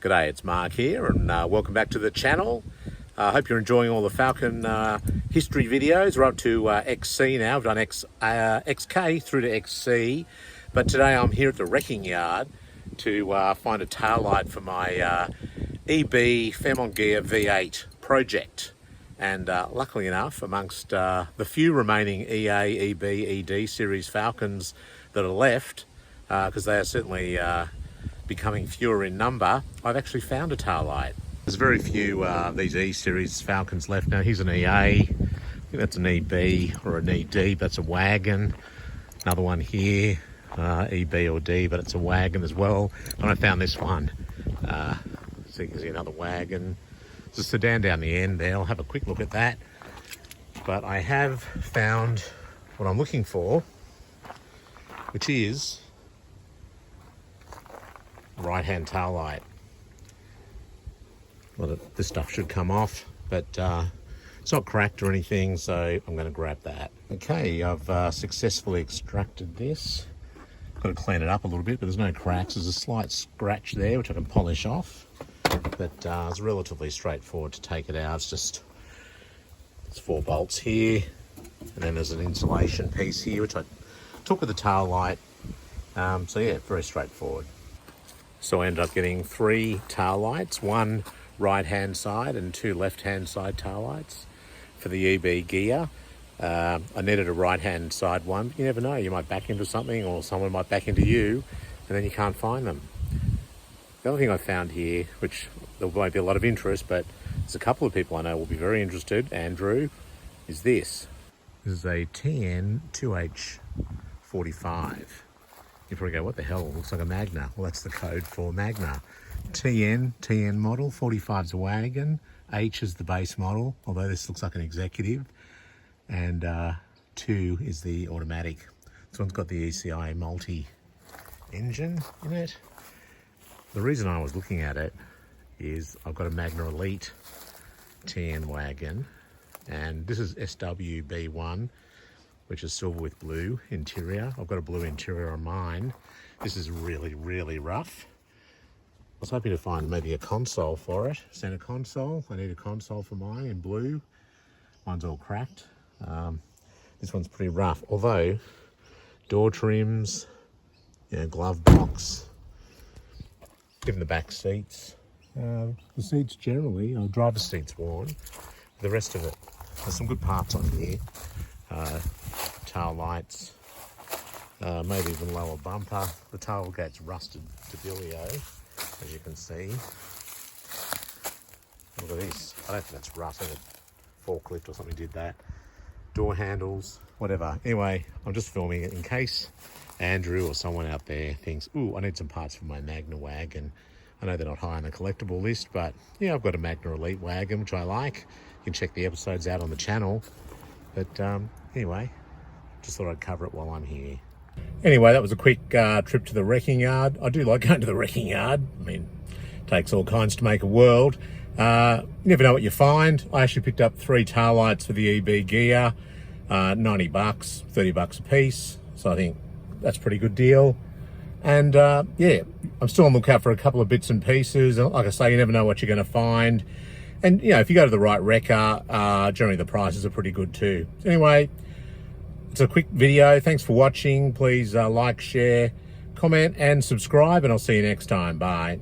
G'day, it's Mark here, and welcome back to the channel. I hope you're enjoying all the Falcon history videos. We're up to XC now. We've done XK through to XC, but today I'm here at the wrecking yard to find a taillight for my EB Fairmont Ghia V8 project. And luckily enough, amongst the few remaining EA, EB, ED series Falcons that are left, because they are certainly becoming fewer in number, I've actually found a taillight. There's very few these E series Falcons left now. Here's an EA, I think that's an EB or an ED, but it's a Wagon. Another one here, EB or D, but it's a Wagon as well. And I found this one. So you can see another Wagon. There's a sedan down the end there. I'll have a quick look at that. But I have found what I'm looking for, which is right-hand taillight. Well, this stuff should come off, but it's not cracked or anything, so I'm going to grab that. Okay, I've successfully extracted this. Got to clean it up a little bit, but there's no cracks. There's a slight scratch there, which I can polish off, but it's relatively straightforward to take it out. It's 4 bolts here, and then there's an insulation piece here, which I took with the taillight. So yeah, very straightforward. So I ended up getting 3 taillights, 1 right-hand side and 2 left-hand side taillights for the EB Ghia. I needed a right-hand side one. You never know, you might back into something or someone might back into you and then you can't find them. The other thing I found here, which there won't be a lot of interest, but there's a couple of people I know will be very interested, Andrew, is this. This is a TN2H45. You probably go, what the hell? It looks like a Magna. Well, that's the code for Magna. TN model, 45's a Wagon. H is the base model, although this looks like an executive. And 2 is the automatic. This one's got the ECI multi-engine in it. The reason I was looking at it is I've got a Magna Elite TN Wagon, and this is SWB1, which is silver with blue interior. I've got a blue interior on mine. This is really, really rough. I was hoping to find maybe a console for it, center console. I need a console for mine in blue. Mine's all cracked. This one's pretty rough, although door trims, glove box, even the back seats. The seats generally, driver's seat's worn. The rest of it, there's some good parts on here. Tail lights, maybe even lower bumper. The tailgate's rusted to dealio, as you can see. Look at this. I don't think that's rough. I think a forklift or something did that. Door handles, whatever. Anyway, I'm just filming it in case Andrew or someone out there thinks, ooh, I need some parts for my Magna Wagon. I know they're not high on the collectible list, but yeah, I've got a Magna Elite Wagon, which I like. You can check the episodes out on the channel. But anyway, just thought I'd cover it while I'm here. Anyway, that was a quick trip to the wrecking yard. I do like going to the wrecking yard. I mean, it takes all kinds to make a world. You never know what you find. I actually picked up 3 taillights for the EB Ghia, $90, $30 a piece. So I think that's a pretty good deal. And yeah, I'm still on the lookout for a couple of bits and pieces. Like I say, you never know what you're going to find. And, if you go to the right wrecker, generally the prices are pretty good too. So anyway, it's a quick video. Thanks for watching. Please like, share, comment, and subscribe, and I'll see you next time. Bye.